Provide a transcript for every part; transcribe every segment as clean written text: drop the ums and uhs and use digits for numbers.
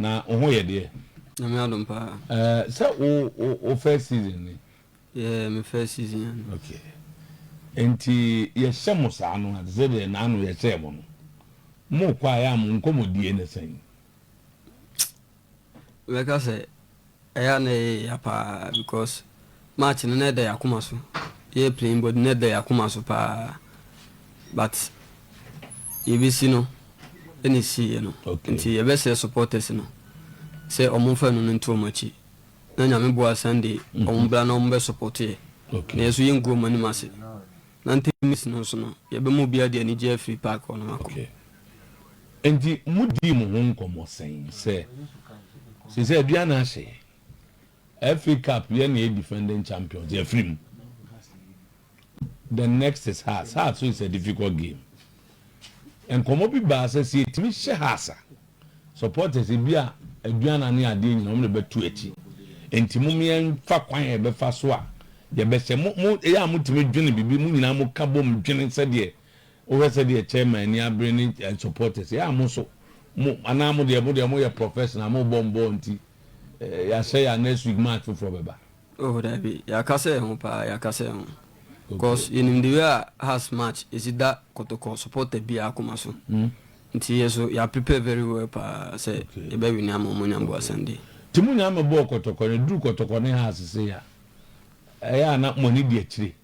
na oho ye de na me adom pa say o first season ni yeah my first season okay enti ye hyemo sa no ade de na anu ye hyemo no mo kwa ya mo nkomodie ne sen we ka say eya na ya pa because match no na dey akoma so ye playing but na dey akoma so pa but you be see no any see you know nti ye be say supporters no say omonfa no nto machi na nyame boa Sunday ombra na ombe support ye na yeso ye ngo mani mase na ntemis no so no ye be mo bia de ani je free park ono akọ enti mudi mo ho nkomo sen say bia na hye FA Cup ye na defending champions ye free. The next is hard. So it's a difficult game. And come up with basa see it me she hasa. Supporters bia aduana ne ade nyina mo be tu echi. Enti mo me fa kwan e be fa so a ye be se mo ya mo timi dwene bibi mo nyina mo ka bom dwene se de o we se de chairman ni abre ni supporters ya mo so mo ana mo de mo ye professional mo bombo nti ya say ya next week match for beba. Oh that be ya ka say ho pa ya ka say ho. Because in the way has match is it that Kotoko support the bia akoma so. Nti yeso ya prepare very well pa say e be win am mo nyambo Sunday. Ti mu nyam bo Kotoko ne duru Kotoko ne has say ya. Ya na money di akire.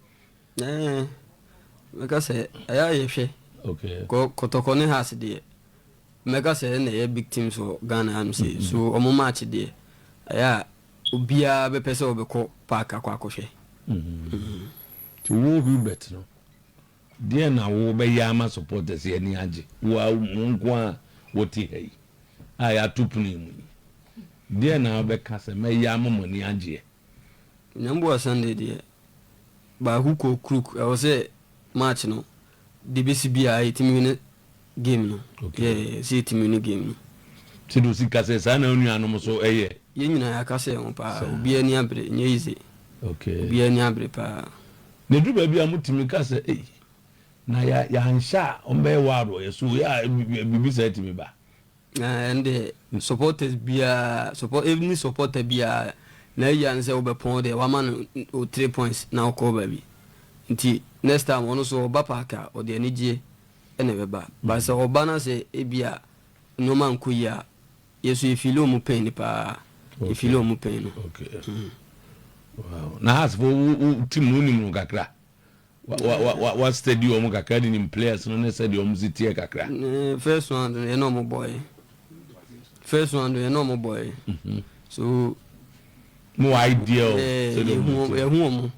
Meka say ya ye hwe. Okay. Kotoko ne has de. Meka say na ye big team so Ghana am say so omo match de. Ya obia be pese obekọ park akwa akohwe. To wo Hubert no dia na wo be yama supporters ye ni age wa munko a woti hei aya tupuni mu dia na be kase me yama mo ni age nyambo Sunday de ba huko crook I was say match no DBCB a itimi ne game no yeah see itimi ne game no ti do si kase sa na onu anom so eye ye nyina ya kase on pa obi ani abre nye easy okay obi ani abre pa ne du ba bia mutimi kase na ya hansha ombe waro yeso ya bibi sa timi ba and the supporters bia support even supporter bia na ya nse obepon de wa man o 3 points na ko ba bi nti next time ono so oba paka o de anije ene beba ba se oba na se ebia no man ko ya yeso ifilo mu pain pa ifilo mu pain okay wow na has for team no nim kakra what stadium kakra ni players no stadium zitie kakra first one you know my boy so no idea so who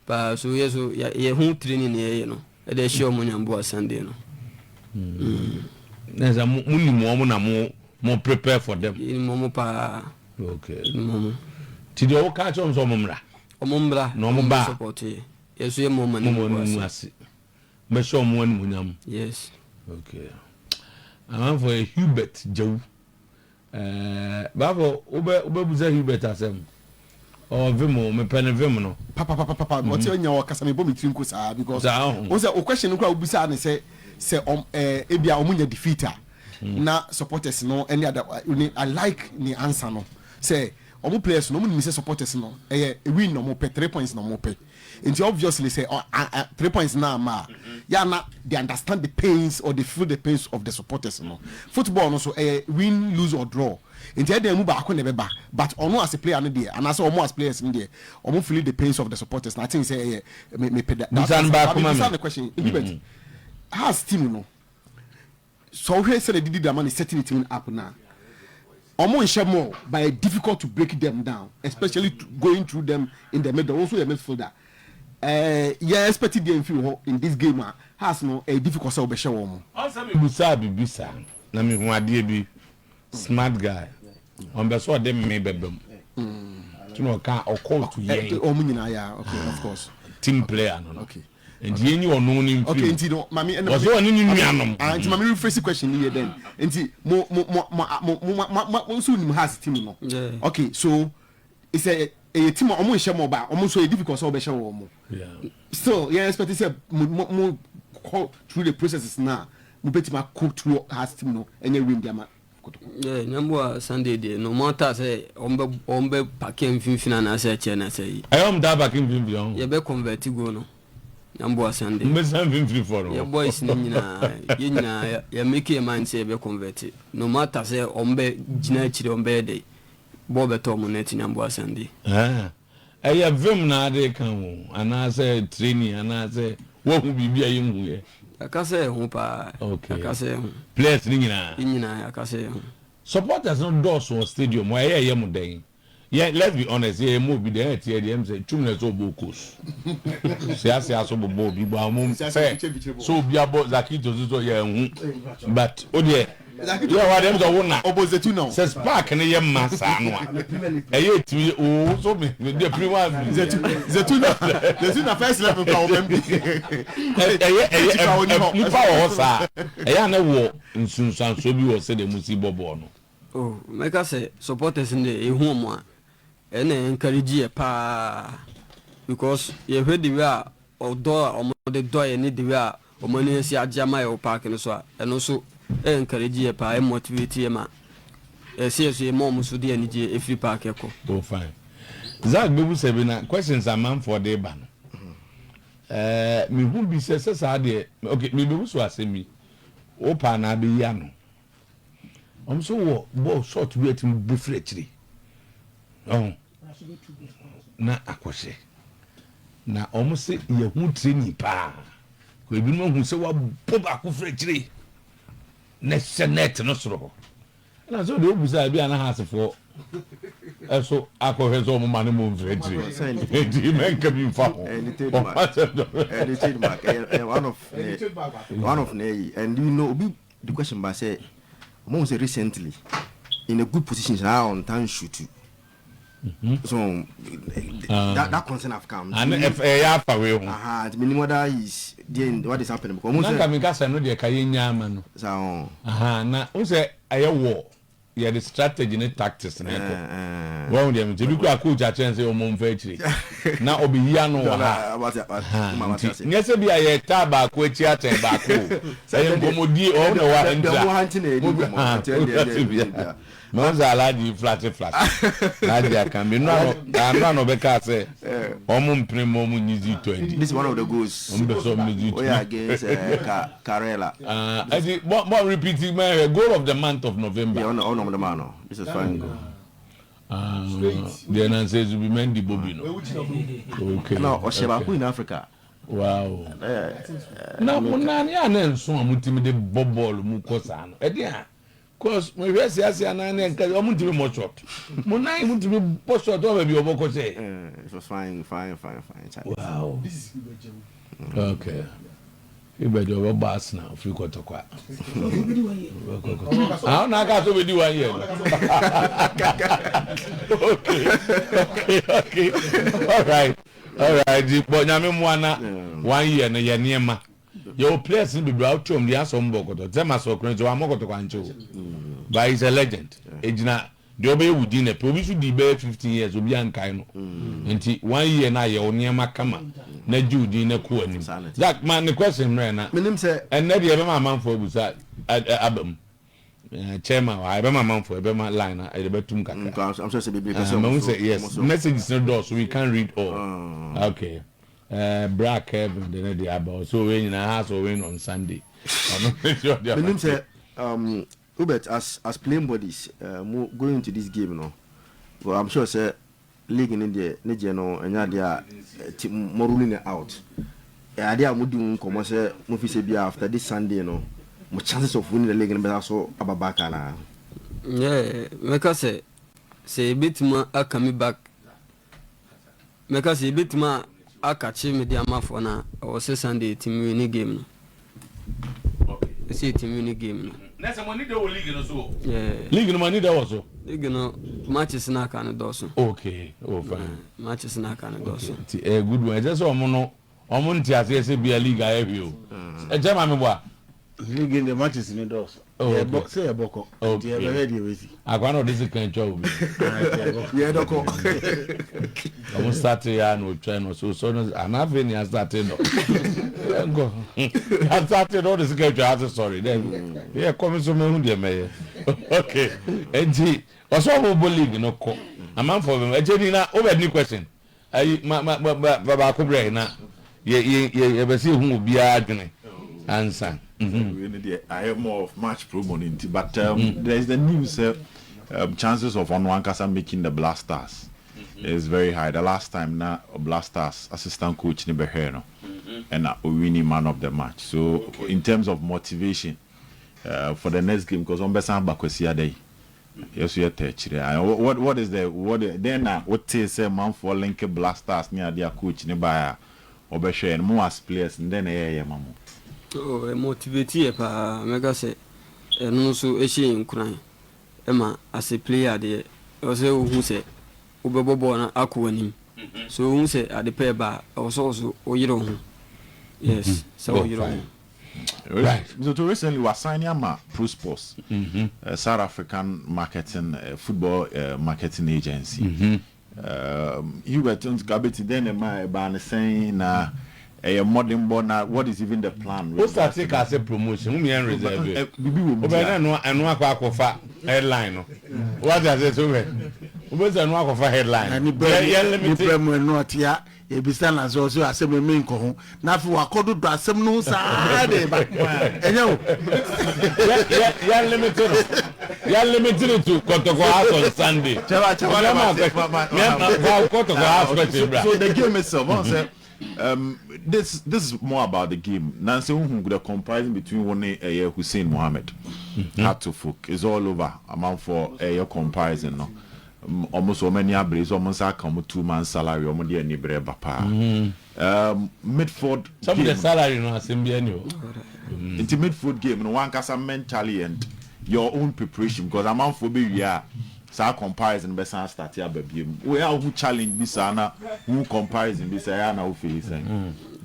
pa so yeso ye hu training ye no e dey show mo nyambo Sunday no neza mo nim na mo prepare for them mo pa okay mo ti do ka chon so mo mra no mo ba support yeso ye mo mani mo asi be show mo anu nyam yes okay am for Hubert Gyawu babo obe buza Hubert asem o vemo me pen vemo no papa what you nya wakasa me bo me trinko sa because o say o question ko obusa na say ebia omunya defeater na supporters no any other I like the answer no say omu players no mu say supporters no win no mo pe 3 points no mo pe and obviously say 3 points na ma ya na they understand the pains or they feel the pains of the supporters no football no so win lose or draw and they move back on the beba but ono as a player no there and as omo as players in there omo feel the pains of the supporters and I think say me pe that's the question has team no so we say they did the man is setting the team up now omo is more by difficult to break them down especially going through them in the middle also a midfielder yeah expected them feel in this game has no a difficult so be share one also me busa bibisa na me hu ade bi smart guy on be so dem me bebem to no can or call to yen omo nyina ya okay of course team player no okay and yen you no nim okay nti no mami and was one ni nuanom and mami rephrase question here then nti mo so nim has team no okay so it's a team omo share more ba omo so a difficult so be share omo yeah still yeah expect say mo through the processes now mo betima cook through has team no any win dia ma Yeah, number Sunday day. No matter say ombe packing fin na say che na say. I am da packing fin. You be convert go no. Number Sunday. Me san fin for. Your boys ni nyina ya make a man say be convert. No matter say ombe gina chire ombe dey. Bo beto mo net number Sunday. Eya vim na ade kan wo ana say training ana say wo hu bibia yim hu ye. Akase hu pa. Okay. Akase hu. Players ni nyina. Nyina akase hu. Supporters no doors on stadium why ye mu den. Yeah, let's be honest, ye mo bi den tie dem say chumne so bokos. Sia so bobo bi ba mo say so bi abo zakito so ye hu. But odie yeah, what them so wona opposite now. Says park ne ye masa no a. Eye ti o so me the prima the first level ka obembi. Nipa wo sa. Eye na wo nsunsan so bi wo se de musi bobo no. Oh, make us say supporters in the home one. And encourage ye pa because you heard the way or door or the door and need the way or money see a jama or park and so and also encourage ye pa and motivate ye ma. See mom so the energy if you park echo. Oh fine. Zach Bebu Sebina questions a man for the ban. Me who be says okay, me be so as me. Opa na be yano. So what short waiting briefly. Oh. Na akwose na omo se ye hu training pa ko ebi no hu se wa bob akofre kire na senet no soro na so de obusa bi ana hasefo eso akofre so mo mane mo mfre kire di men ka bi fa ho one of and you know obi the question ba say mo say recently in a good position now on time shoot. So that concern have come. And if a way, the minimum that is what is happening because most of no de kayenya man. So na who say aye war. Yeah, the strategy and tactics na ko. Well dem be kura coach a chance o mo mfa chire. Na obi hia no ha. Nyese bi aye ta ba ko echi aten ba ko. Say ngomodi o na wa entra. Monza aladi flat. Nadia can be no be ka say. Omo mpre mo nyizi 20. This is one of the goals. We are against Karela. More repeating my goal of the month of November. Yeah, on the man. This is fine goal. The answer is be Mendy Bobino. Okay. No, Osheba in Africa. Wow. Na munani anen so amutimi de bobol mu kosa no. Edia cause we were say anane nka amutimi mo shot. Munani mutimi bo shot o be oboko say. It was fine. Wow. Okay. Hubert Gyawu-Asante now free Kotoko. Ah, na ka so be di 1 year. Okay. All right. But nyame mu ana 1 year na ye niema. Your players be out to the asombo koto. Tema so krenzo wa mokoto kwa ncho. But he's a legend. Ejina the obey within a provision the 15 years obi ankai no. Nti 1 year na ye oniema kama. Na Judy na ku anim. That man the question right na. Menim say and na dey be my man for busa abam. Chairman I be my man for be my line na e be tum kaka. I'm sure say be say yes. Messages no door so we can read all. Okay. Black Kevin the dey about so when in house or when on Sunday. Menim say Hubert as playing bodies going into this game no. Well, I'm sure say league in India, no, and Yadia Morulin out. Idea would do come say Mufisi after this Sunday, no. More chances of winning the league and also Ababaka. Yeah, make us say a bit more I come back. Make us a bit more I catch him with the Amafona or say Sunday team winning game. Okay, see team winning game. Next money the league also. Yeah. League money there also. League no matches na kan doso. Okay, oh fine. Matches na kan doso. A good one. Just omo nti ase se bia league aye o. E jama me boa. League in the matches in doso. Yeah, box say boko. Nti e be ready we see. Agwa no this can job. Yeah, doko. Omo start ya no try no so no anafe ni start no. Go. I started all this game to sorry. Then yeah, come so me hu de me. Okay. Enti also football league no ko. Amam for them. Ejeni na over any question. Ayi ba ko bre na ye be see hu obi adwene. Answer. I have more of match promo into, but there is the news chances of Onwankasa making the Blasters is very high. The last time na Blasters assistant coach ni Beheno and winning man of the match. So in terms of motivation for the next game, because on Besan Bakwesia day, yes we are what is the then what is a man for link Blasters near their coach ni by Obeshe and more as players and then mamu. Oh, motivate pa mega say no so ehye nkran ema as a player there o say who say obebobo na akwanim so who say at the pair ba also oyiro ho yes so oyiro ho right so to recently was signing ama Pro Sports South African marketing football marketing agency Hubert Gyawu-Asante then my ban saying a modern born. What is even the plan? What's that take as a promotion? We are reserved. No, I know I headline. What does it mean? What's a no headline? And not yet. Ebisa na so asem me nko ho na fi wakodo do asem no saa de ba enyo ya limited to Kotoko House on Sunday. So the game itself, this is more about the game. Nancy the comparison between one Hussein Mohammed Hatufuk is all over amount for a comparison no. Almost so many abres almost come 2 months salary or more than papa. Midfield some of the salary no assembly annual. Into midfield game no one can mentally and your own preparation because amount for be so comparison best start here baby. We are who challenge this ana who comparison this ana who face.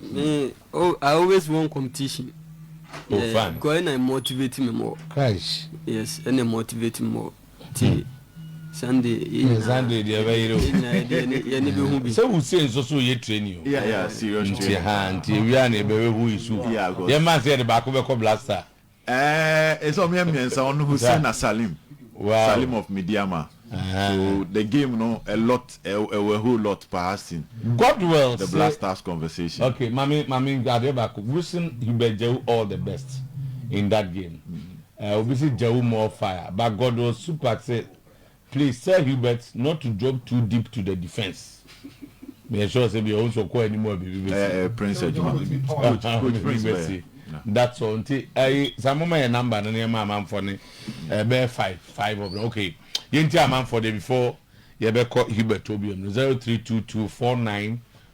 Me I always want competition. Fun. Because I motivate me more. Gosh. Yes, and I motivate me more. Sunday they are very so who says also you train you. Yeah, serious. We are who is who. Yeah, man said the back of Blaster. It's all me someone who seen Salim. Wow. Salim of Midiama. So the game a whole lot passing. God will the Blasters conversation. Okay, mommy Gadeba wishing Hubert Gyawu all the best in that game. Obviously Gyawu more fire, but God was super said, please tell Hubert not to drop too deep to the defense. Make sure say be also call anymore Prince Coach Prince. That's all. Some of my number and your man for me. Bear 5 of them. Okay. You tell man for the before you better call Hubert Tobium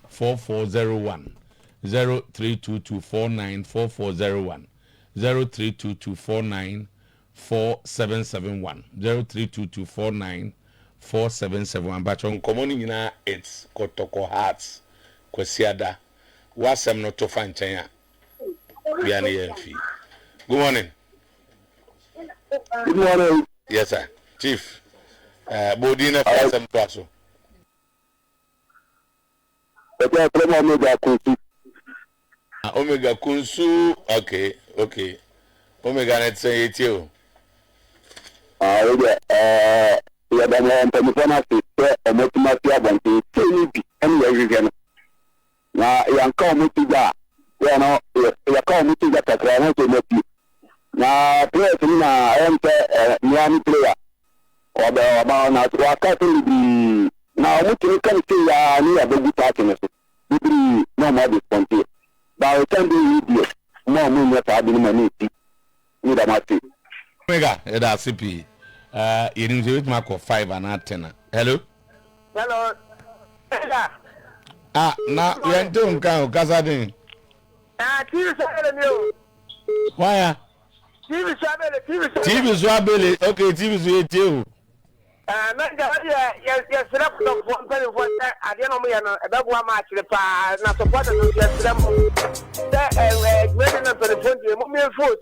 0322494401 0322494401 0322494771 0322494771. But on common it's Kotoko Hearts Kwesiada wasem not to find China. We are near fee. Good morning. Good morning. Yes, sir. Chief. Bodina Fasem Paso. Omega Kunsu. Okay. Omega, let's say it you. Yeah, but I'm going to now, you come to that. You know, you come to that. I want to make you. Now, play I am Miami player. Or the about now, I can't be now. What you can see, I need a good partner. No more responsible. But I can be idiot. More money that I've been money. Need a match. Omega, that's CP. You didn't do it, Marco 5 and 10. Hello. Now we are doing Casadin. Why? TV Swabele. Okay, TV Swabele. Yes, up to 1 I don't know, about 1 match. The not supported them. Waiting for the 20 food,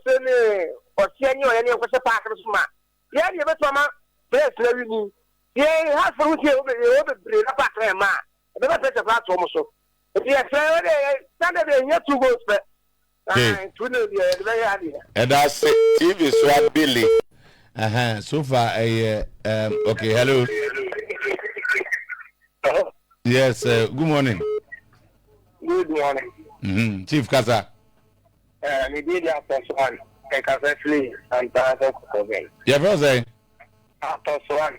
or senior, any of the Parkers. Yeah, you bet Mama. Yes, you. Yeah, half for you over the back there, ma. Never touch a platform so. Yes, Saturday, you 2 goals, but. And that's TV Swabele. So far, okay, hello. Hello? Yes, good morning. Good morning. Chief Kasa. Maybe the first one. I can say and okay. Yeah, brother. After one,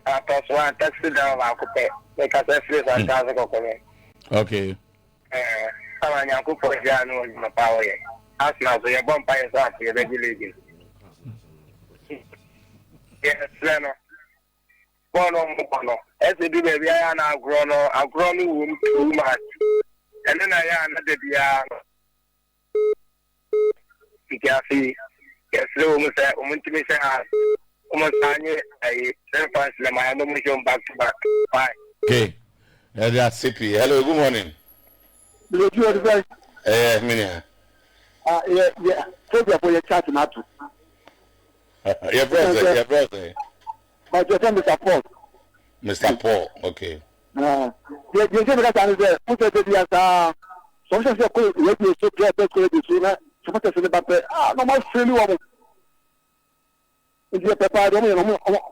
taxi down our coupe. I can say and okay. Okay. I'm a couple of Jano in my power. As now, so your bumpire is up here regulating. Yes, Leno. Bono. As they do, baby, I am grown room too much. And then I am another piano. You can see, yes, almost I send fans, my nomination back to back. Bye. Okay. That's CP. Hello, good morning. You advise? Minia. Yeah. Take your for your chat, not to. Your brother. But your name is Mr. Paul. Mr. Paul, okay. You say that I was there. Who said that? Sometimes you could let me so clear that you sooner. Supposed to say about no more free woman. If you prepare,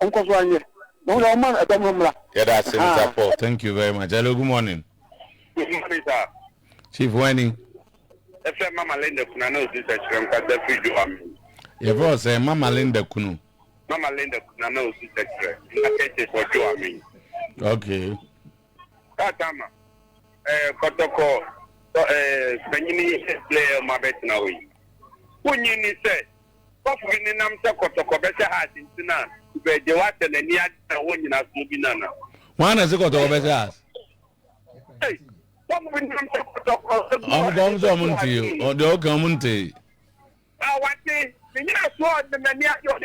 Uncle Swan, no man, I don't know. Yeah, that's Mr. Paul. Thank you very much. Hello, good morning. Good morning, sir. Chief Winnie. If Mama Linda Kunano is a shrimp at the free one. Your boss say Mama Linda Kunu. Mama Linda Kunano is a shrimp. I can't for you, I mean. Okay. Katama. Kotoko. Penny player, my bet now. When you say, Coffee in Namsa Kotoko better has in Sinan, but the water and the other one in a Subinana. One has got over that. Hey, what will Namsa Kotoko? I'm going to you or the community. I want to. The many of your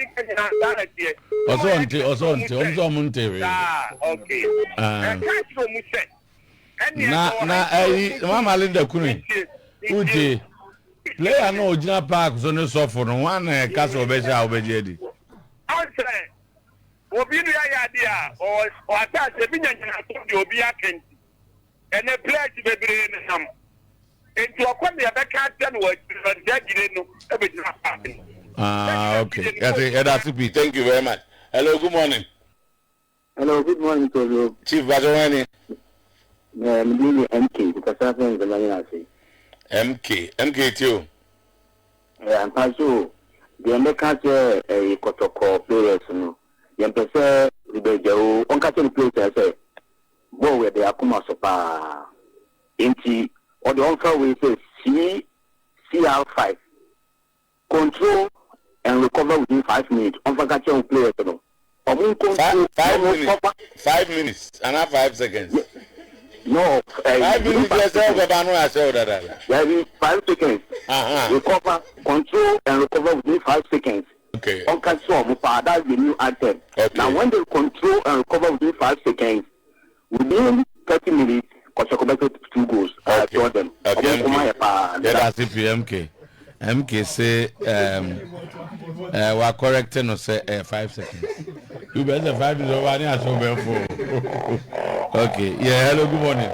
Mama Linda Kuni. Uji. Player no original park so no suffer no one castle beja obejedi. Answer. Obi no idea or attach the binya to obi akenti. And a player to be bring him. Into a kwame abeka ten word judge no e okay. That's it. Thank you very much. Hello, good morning. Hello, good morning to you. Chief Bajawani. MK, because I think the money I say. MK too. I'm Pazu. The American a Kotoko players, no. Yempese, Hubert Gyawu, Asante players, I say, go where they are come out of Inti, or the offer we say CR5. Control and recover within 5 minutes. On vacation players, no. 5 minutes and not 5 seconds. No, 5 minutes yourself, but I know I saw that. 5 seconds. Recover, control, and recover within 5 seconds. Okay. On control, that's the new item. Okay. Now, when they control and recover within 5 seconds, within 30 minutes, Kotoko make 2 goals. Okay. Them. Okay. That's it, MK. MK say we're correcting us 5 seconds. You better 5 is over there so okay. Yeah, hello, good morning.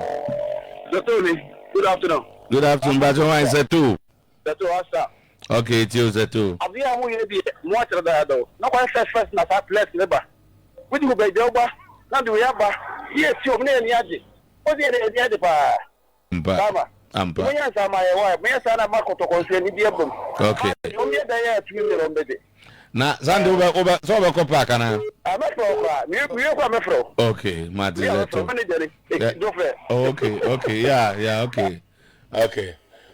Good afternoon. Good afternoon, but I said too. That's all. Okay, it's you too. I'll be more than that though. No one says first not that less never. Would you be Joba? Not do we have yes, you're near Yaji. What's the other part? Ampa. Yes, I'm my wife. Yes, I'm a Kotoko Midfielder-Enjoy. Okay. Only there 2 million. Na Sandy over so over Copa kana. I'm a pro. Okay, Martin. Okay. Yeah, okay.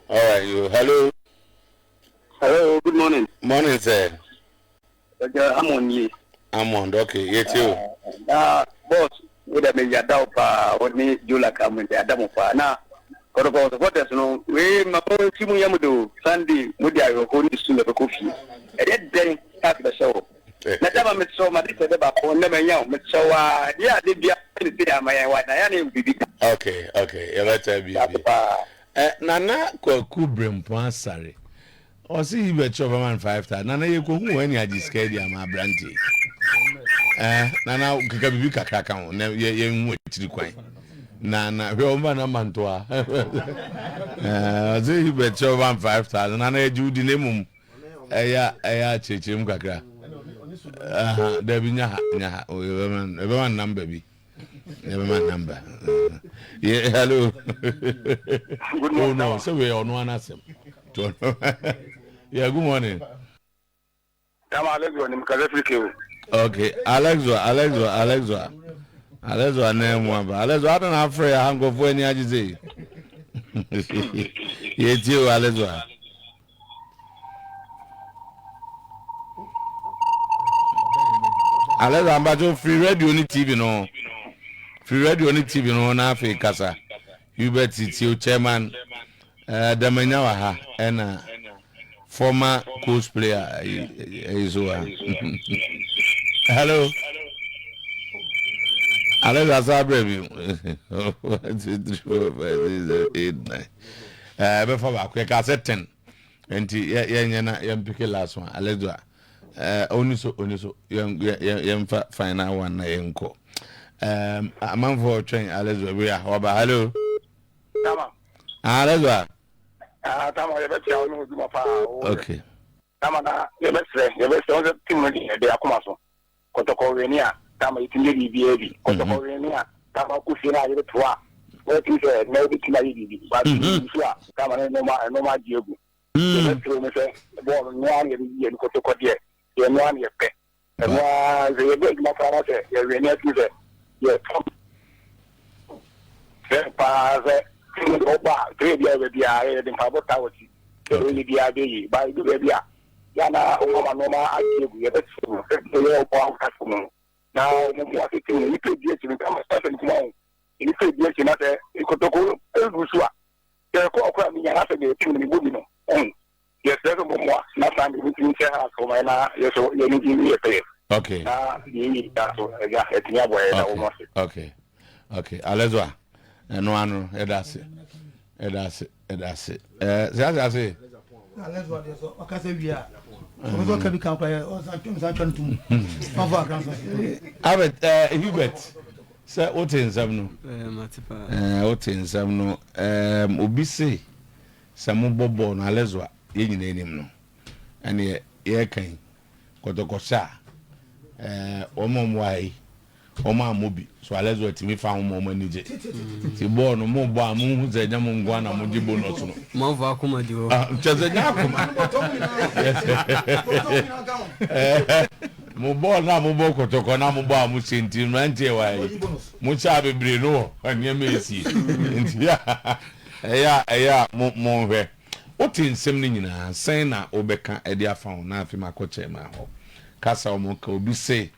All right, you. Hello, good morning. Morning, sir. I'm on you. I'm on, okay, you too. Boss, with a major doubt, or me, you like I'm with the Adamopa. Now, what is no, we, my own Timu Yamudu, Sunday, Mudia, your own school of a coffee. And then, after the show. Never met so much about never young, but so, yeah, they be my wife. I am baby. Okay, you better be. Nana, Kubrim, Pansari. Or see you bet Choverman 5 Nana, you go who any I discard my brandy. Nana, Kakabi Kakaka, never young wait to the quite. Nana, Roman Mantua. See you bet Choverman 5,000. Nana, you the name. Aya, Chichim Kaka. There be nya everyone number be. Everyone number. Yeah, hello. Oh no, so we on one asem. Yeah, good morning. Okay, Alexwa name one, but Alexwa I don't have free hang of when you say. Yes, you Alexwa. Alexwa I'm about free radio on TV no. Free radio on TV no na fe kasa. Hubert Gyawu chairman Damanyawa ha and former coach player is hello. Alex Asabremi. 1 2 3 4 5 6 7 8 9. Before back, I said 10. And you pick last one. Alex only so young final one. A man for train. Alex, we are hello. Alex. Okay. Tamana, the best team de Akumaso. Kotoko Renia, Tama Itindi BAB, Kotoko Renia, Tama Kusina, the Tua. What is a maybe Tinadi, but Tama no ma Diogo. The ball one year Kotoko dear, the 1 year pay. And was a big Mafara, the Renia to the year. Trade with the area in Pabotawati, really the idea by the Rabia. Yana, Noma, I give you a customer. Now, you could get to become a special tomorrow. You could get another Kotoko, Rusua. There are quite me after the team in Budino. Yes, there's a more, not time between Sarah, so my now, yes, you need me a pay. Okay. Okay. Okay. Alezwa. No one, that's it. That's it. I say. Let's what is what we are. What can become or something Hubert. Sir, what in some what in some no Obisi Samu Bobo na Alezwa yin name no. And ye kan Kotoko sha omomwai Oma mobi so Alezwa timi fa homo manije ti bo no mo bo amu hu ze nya mo ngwa na mo di bonus no mo va akoma di ho cheze nya akoma mo bo na mo bo Kotoko na mo bo amu senti mante wai mo cha bebre no anya mesi nti ya mo hwe o tin sem ni nyina sen na obeka e dia fa na afi makoche ma ho kasa o mo ka obi se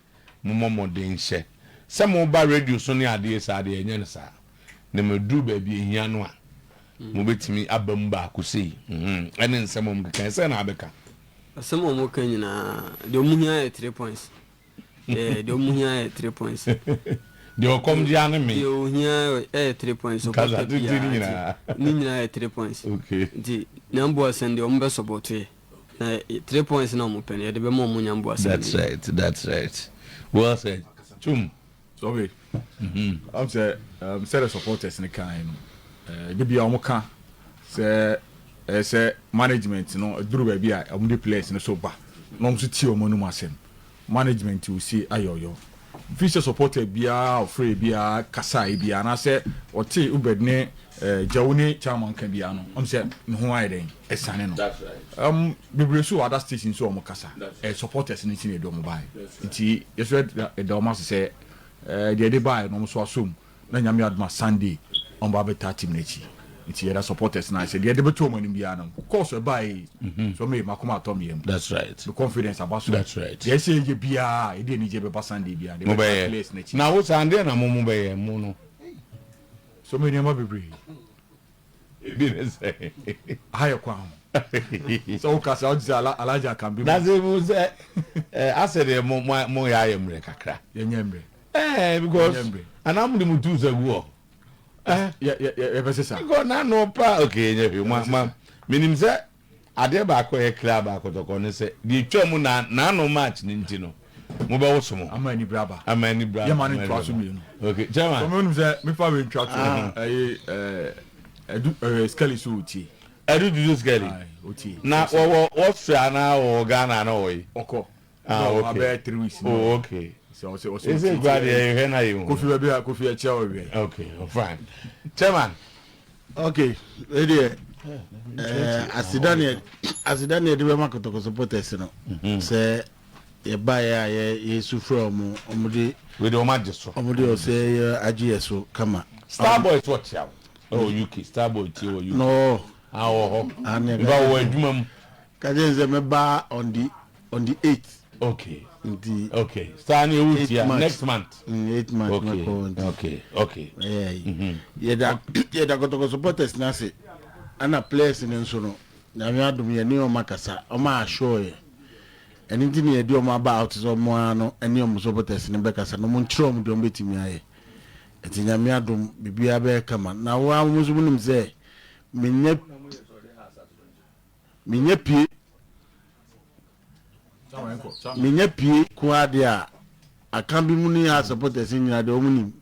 mo moden hye Some ba radio so ne ade sa ade enye ne sa ne medu ba bi ehia no a mo betimi abam ba akosei ene nsem mo kan se na abeka asem mo kan nyina de omuhia 3 points de omuhia 3 points de okom dia ne me de omuhia 3 points so kaza di nyina 3 points okay di nambo asende o mbe support e na 3 points na mo pen de be mo nyambo asende that's right well said chum. Sorry. I'm say set of supporters in the kind. They be amuka say management no duru baby I am the players no so ba. No so ti omo no masem. Management will see ayoyo. Future supporter bia free bia kasai bia na say oti ubedne Gyawu chairman kan bia no. I'm say no ho ayden esane no. That's right. Bibresu other stations so omo kasa. Supporters ni tin do mo buy. Nti yes we the almost say the day by no so assume na nyame adma Sunday on ba beta team nechi nti yeda supporters na say the day beto mo ni bia no course we buy so me makoma atom yem. That's right. The confidence about so. That's right. They say ye bia e dey ni je be pa Sunday bia dey place nechi na wo Sunday na mo be mo no so me nyama bebre e bi say higher kwa so ka sa alaja kan bi na say mo say asere mo ya yemre kakra ye nyemre because and I'm the mutuza go. Yeah, because na no pa okay, yeah, minim say ade ba ko e club Kotoko ne say the twam na no match ni ntino. Mo be wo somo. Amani braba. Yeah, man trasu me no. Okay, chairman. So minim say me fa we trasu Skelly so uti. Edu do Skelly. Uti. Na wo Austria na o Ghana na o yi. Oko. No, okay. about 3 weeks. Oh, okay. So Is it glad you Kofi a chair. Okay, fine. Chairman. Okay, ready. Asidani Edema Kotoko supporters no. Say ye buy ye su from omudi with the magistro. Omudi say AGSO come. Starboy is what you. Oh, UK. Starboy to you. No. Oh, and Kajenze meba on the 8th. Okay. Okay. Starting next month. 8 months. Okay. Yeah. Yeah, Kotoko supporters na say ana players in nso na me adom ye ne o makasa o ma show ye anything ye di o ma about so mo ano ene o supporters ne be kasa no mo ntro mo do betimi aye etinya me adom bibia be kama na wa mo so nim say menye pie ko ade a akambi mu ni ha supporters nyina de o mu nim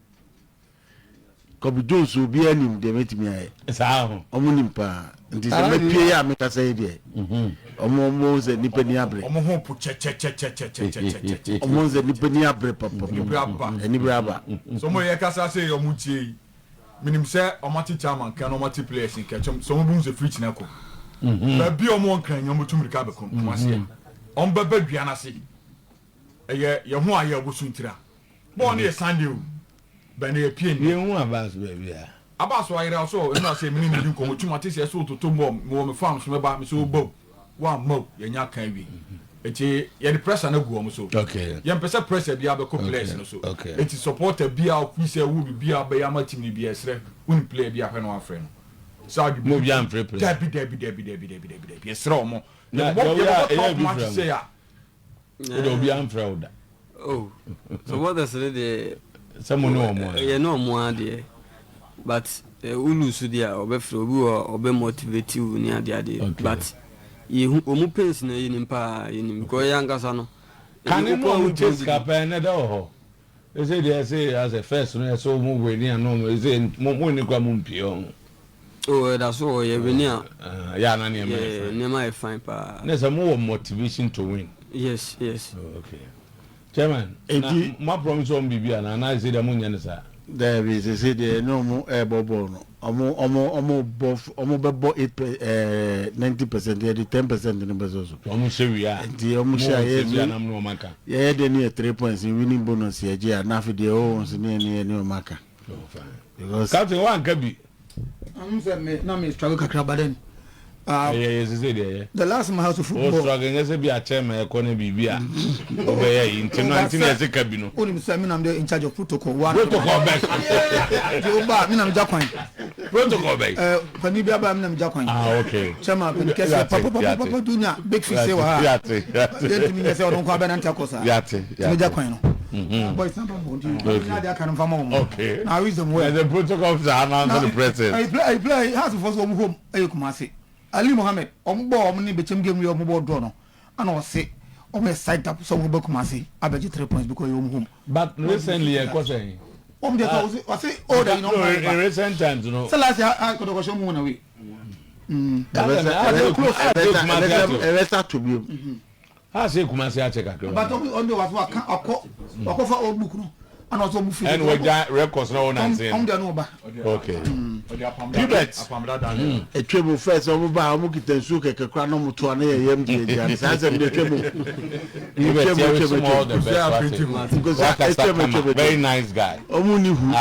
Kobi Jones obi anim de metimi aye saa omo nim pa nti se me pie ya me kasa ye de omo ze nipa ni abre omo ho po che omo ze nipa ni abre papa eni braba so mo ye kasa se omo tie minim se omo ti chairman kan omo ti players in ketchum so mo bum ze free na ko ba bi omo kan nyom tumri ka be ko ase on baba duana se ye ho aye obosu ntira bo ne Sunday bene ye pie ni hu abas baby abas wa ira so ina se mini ni nko tuma ti se so toto mo me farm so me ba me so bo wa mo ye nya kan wi eti ye the pressure na gu o so okay ye mpese pressure bia be ko players no so eti supporter bia ku se wu bia be ya ma team ni bia esre un play bia fa no afre no so di mo bia amfre play debi esre o mo na ye match say ya do bia amfre oda oh so what is the someone no more you know more there but ulu so there obefro obi motivate you ni ade but you omu pace na yin pa yin ko yanga sa no can you know just campaign na do they say as a first no so mu we ni no say mo ni kwa mu mpio oh that's all you we ni ya na ni ma fine pa na say mo motivation to win yes okay Chairman, my promise on Bibia and I say the moon sir. There is a city no more bobo no. Omo 90% 10% in the business. Omo say we are. The omo share no maka. Yeah, they need 3 points in winning bonus here. Yeah, na fi the owns near maka. Oh fine. Because Captain one can be. I'm saying me na me struggle kakra baden. Yes, the last my house of football. Oh, struggling as a be a chairman, a corner Bibia. Obey into 19 years a cabin. Only Simon, I'm in charge of protocol. One protocol back. I'm Jacoin. Protocol back. Panibia, I'm Jacoin. Okay. Chairman, because Papa Dunya, big fish, say, don't call Ben and Tacosa. Jacoin. Boys, I can farm. Okay. Now, reason where the protocols are announced to the president. I play, has to first home, Ayukumasi. Ali Mohammed, omni became game your mobile drone. And I was say, side up so we book Masi. I bet you 3 points because you're home. But recently, I was saying, I say, oh, they know in recent times, you know. So last year, I could have shown one away. I say, Kumasi, I check a but on the was what I call for old book. And also moving. And we got records now and saying. Okay. Hubert. A treble first over by Mukita Suka, Crano Mutuana, Yem, Sansa, the treble. Very nice guy.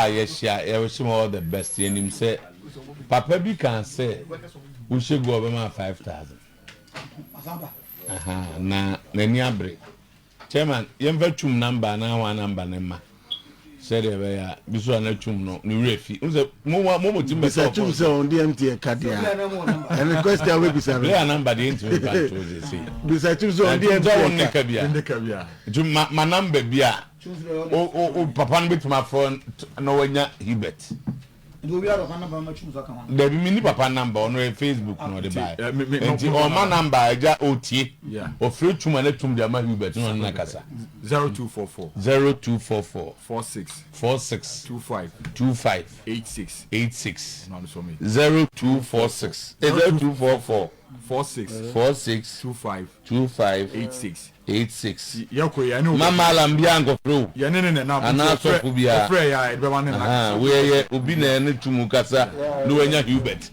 Yes, yeah, I wish him all the best. And him say, Papa B can say, we should go over my 5,000. Na Neniabre. Chairman, yem vetum number now one number nema. Said ya biso na twum no ni refi unse mo timbe so twum so on DMT kadia and the question we bisa be number the into control they say bisa twum so on DMT kabia twum ma number bia o papa no betuma phone no wanya Hubert there be mini papa number on Facebook no dey buy enti o ma number aja otie o free twum na twum dia ma Hubert no na kasa 0244 46 25 86 0246 0244 46 yako ya no mama lambia ngofro ya ne na ana so kubia ofre ya ebe wane na we ye obi na ne tumu kasa no anya Hubert